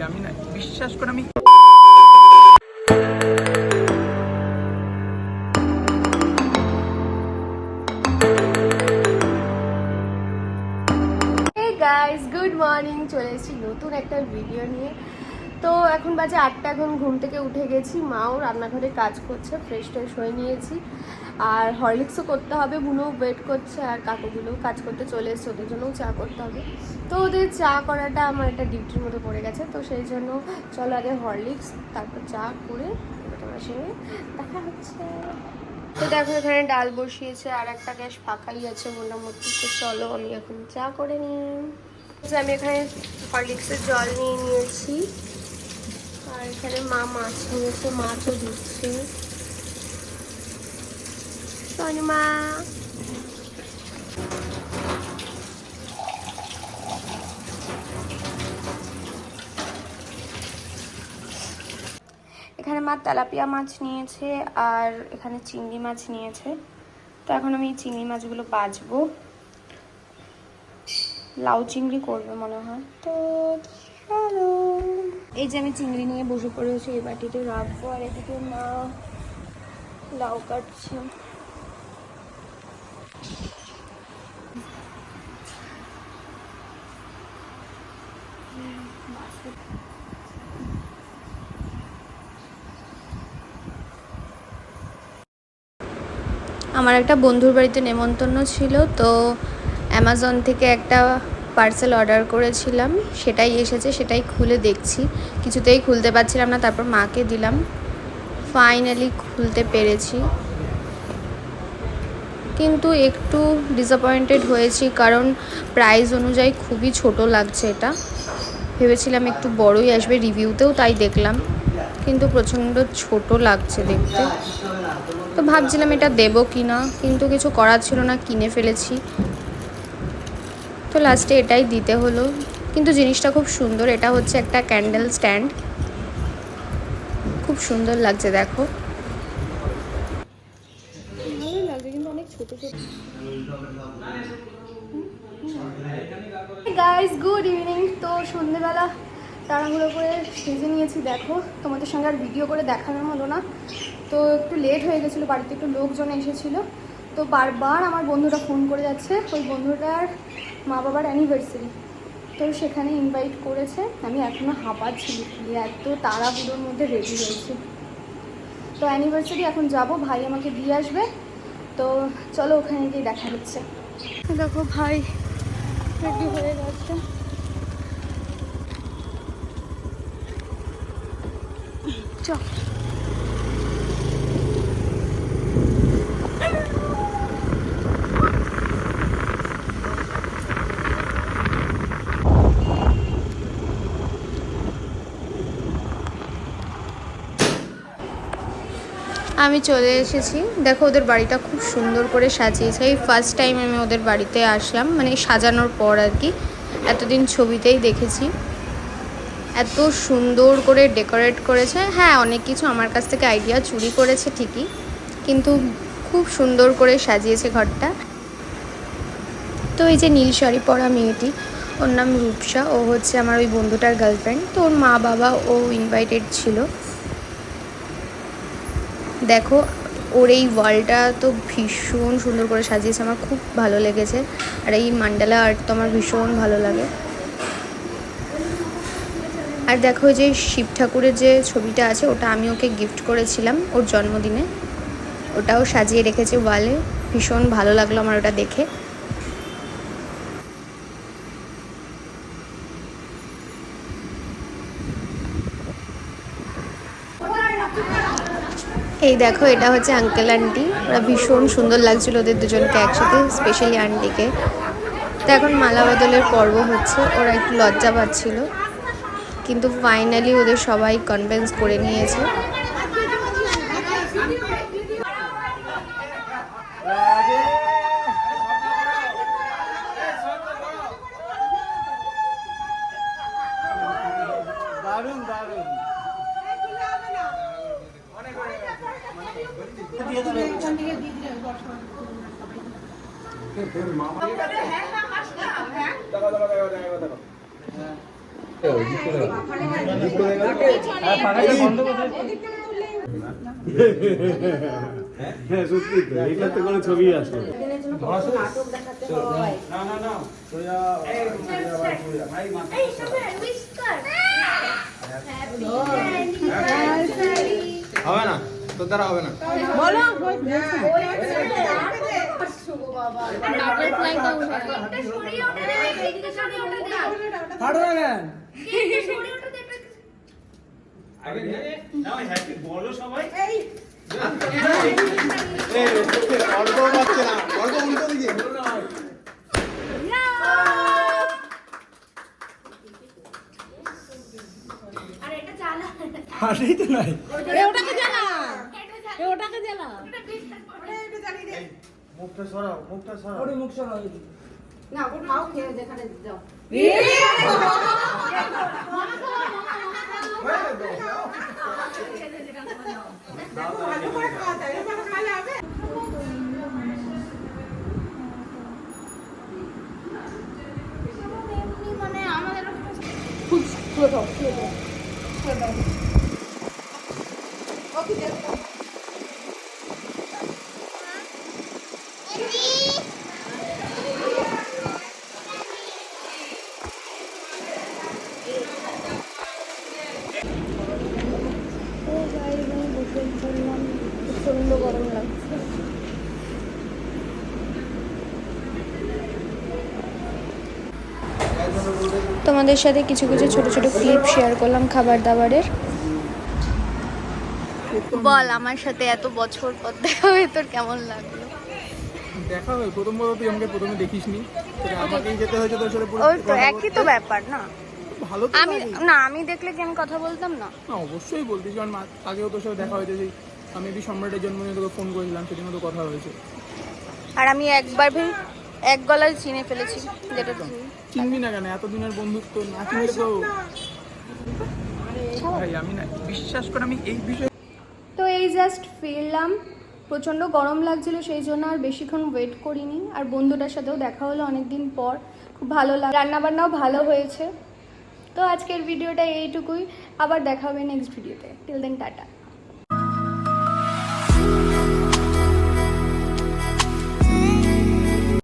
আমি না বিশ্বাস করে আমি গাইস গুড মর্নিং, চলে এসেছি নতুন একটা ভিডিও নিয়ে। তো এখন বাজে 8টা, এখন ঘুম থেকে উঠে গেছি, মাও রান্নাঘরে কাজ করছে, ফ্রেশ ট্রেশ হয়ে নিয়েছি। আর হরলিক্সও করতে হবে, বুনো ওয়েট করছে, আর কাকুগুলোও কাজ করতে চলে এসছে, ওদের জন্যও চা করতে হবে। তো ওদের চা করাটা আমার একটা ডিউটির মধ্যে পড়ে গেছে, তো সেই জন্য চলো আগে হরলিক্স তারপর চা করে তোমার সঙ্গে দেখা হচ্ছে। তো দেখো এখানে ডাল বসিয়েছে, আর একটা গ্যাস ফাঁকাই আছে মোটামুটি। তো চলো আমি এখন চা করে নিই। আমি এখানে হরলিক্সের জল নিয়ে নিয়েছি, আর এখানে মা মাছ নিয়েছে, মাছও দিচ্ছে। মা এখানে মা তেলাপিয়া মাছ নিয়েছে, আর এখানে চিংড়ি মাছ নিয়েছে। তো এখন আমি চিংড়ি মাছগুলো বাছবো, লাউ চিংড়ি করবে মনে হয়। তো চলো, এই যে আমি চিংড়ি নিয়ে বসে পড়েছি, এই বাটিতে রাখবো, আর এদিকে মা লাউ কাটছে। আমার একটা বন্ধুর বাড়িতে নেমন্তন্ন ছিল, তো অ্যামাজন থেকে একটা পার্সেল অর্ডার করেছিলাম, সেটাই এসেছে, সেটাই খুলে দেখছি। কিছুতেই খুলতে পারছিলাম না, তারপর মাকে দিলাম, ফাইনালি খুলতে পেরেছি। কিন্তু একটু ডিসঅ্যাপয়েন্টেড হয়েছি, কারণ প্রাইস অনুযায়ী খুবই ছোট লাগছে এটা। ভেবেছিলাম একটু বড়ই আসবে, রিভিউতেও তাই দেখলাম, কিন্তু প্রচণ্ড ছোট লাগছে দেখতে। তো ভাবছিলাম এটা দেবো কি না, কিন্তু কিছু করার ছিল না, কিনে ফেলেছি। তো লাস্টে এটাই দিতে হলো। কিন্তু জিনিসটা খুব সুন্দর, এটা হচ্ছে একটা ক্যান্ডেল স্ট্যান্ড, খুব সুন্দর লাগছে দেখো। ভালোই লাগছে, কিন্তু অনেক ছোট ছোট। Guys good evening. তো সন্ধ্যেবেলা তাড়াহুড়ো করে সেজে নিয়েছি, দেখো তোমাদের সঙ্গে আর ভিডিও করে দেখানোর মতো না। তো একটু লেট হয়ে গেছিলো, বাড়িতে একটু লোকজন এসেছিলো। তো বারবার আমার বন্ধুটা ফোন করে যাচ্ছে, ওই বন্ধুটার মা বাবার অ্যানিভার্সারি, তো সেখানে ইনভাইট করেছে। আমি এখনও হাঁপাচ্ছি, এত তাড়াহুড়োর মধ্যে রেডি হয়েছি। তো অ্যানিভার্সারি এখন যাব, ভাই আমাকে দিয়ে আসবে। তো চলো ওখানে গিয়ে দেখা হচ্ছে। দেখো ভাই রেডি হয়ে যাচ্ছে। চল আমি চলে এসেছি। দেখো ওদের বাড়িটা খুব সুন্দর করে সাজিয়েছে, এই ফার্স্ট টাইম আমি ওদের বাড়িতে আসলাম, মানে সাজানোর পর আর কি। এতদিন ছবিতেই দেখেছি, এত সুন্দর করে ডেকোরেট করেছে। হ্যাঁ, অনেক কিছু আমার কাছ থেকে আইডিয়া চুরি করেছে ঠিকই, কিন্তু খুব সুন্দর করে সাজিয়েছে ঘরটা। তো এই যে নীল শাড়ি পরা মেয়েটি, ওর নাম রূপসা, ও হচ্ছে আমার ওই বন্ধুটার গার্লফ্রেন্ড। তো ওর মা বাবা ও ইনভাইটেড ছিল। দেখো ওর এই ওয়ালটা তো ভীষণ সুন্দর করে সাজিয়েছে, আমার খুব ভালো লেগেছে। আর এই মান্ডালা আর্ট তো আমার ভীষণ ভালো লাগে। আর দেখো যে শিব ঠাকুরের যে ছবিটা আছে, ওটা আমি ওকে গিফট করেছিলাম ওর জন্মদিনে, ওটাও সাজিয়ে রেখেছে ওয়ালে। ভীষণ ভালো লাগলো আমার ওটা দেখে। এই দেখো এটা হচ্ছে আঙ্কেল আন্টি, ওরা ভীষণ সুন্দর লাগছিল ওদের দুজনকে একসাথে, স্পেশালি আন্টিকে। তো এখন মালা বদলের পর্ব হচ্ছে, ওরা একটু লজ্জা পাচ্ছিল, কিন্তু ফাইনালি ওদের সবাই কনভিন্স করে নিয়েছে। দারুণ দারুণ হ্যাঁ সত্যি তো, এইটা তো কোনো ছবি আসলো হবে না, তোর দ্বারা হবে না। বলো বলো সবাই অল্প পাচ্ছে না, অল্প উল্টো দিকে হাঁটেই তো নাই ওটাকে জ্বালা ওটাকে জ্বালা মুখটা সরাও, মুখটা সরাও। ওরে মুখ সরাও না ওটা খাও খেয়ে যেখানে যাও মানে আমাদের খুলে দাও প্রচন্ড গরম লাগছে। তোমাদের সাথে কিছু কিছু ছোট ছোট ক্লিপ শেয়ার করলাম খাবার দাবারের। বল, আমার সাথে এত বছর পর দেখা হয়ে তোর কেমন লাগলো? দেখা হয় প্রথম বড়, তুই আমাকে প্রথমে দেখিসনি, আমাকেই যেতে হয়েছে তোর সাথে। ওই তো একই তো ব্যাপার না। ভালো তো আমি না, আমি দেখলে কি আমি কথা বলতাম না? না অবশ্যই বলতিস, কারণ আগেও তোর সাথে দেখা হয়েছে। যে আমি সম্রাটের জন্মদিনে তোকে ফোন করেছিলাম, সেদিনও তো কথা হয়েছে। আর আমি একবার এক গলায় চিনে ফেলেছি, যেটা চিনবি না কেন? এতদিনের বন্ধুত্ব না চিনলে তো ভাই আমি না, বিশ্বাস করে আমি এই বিষয়ে। তো এই জাস্ট ফিরলাম, প্রচণ্ড গরম লাগছিল, সেই জন্য আর বেশিক্ষণ ওয়েট করিনি। আর বন্ধুটার সাথেও দেখা হলো অনেকদিন পর, খুব ভালো লাগে, রান্নাবান্নাও ভালো হয়েছে। তো আজকের ভিডিওটা এইটুকুই, আবার দেখা হবে নেক্সট ভিডিওতে। Till then tata.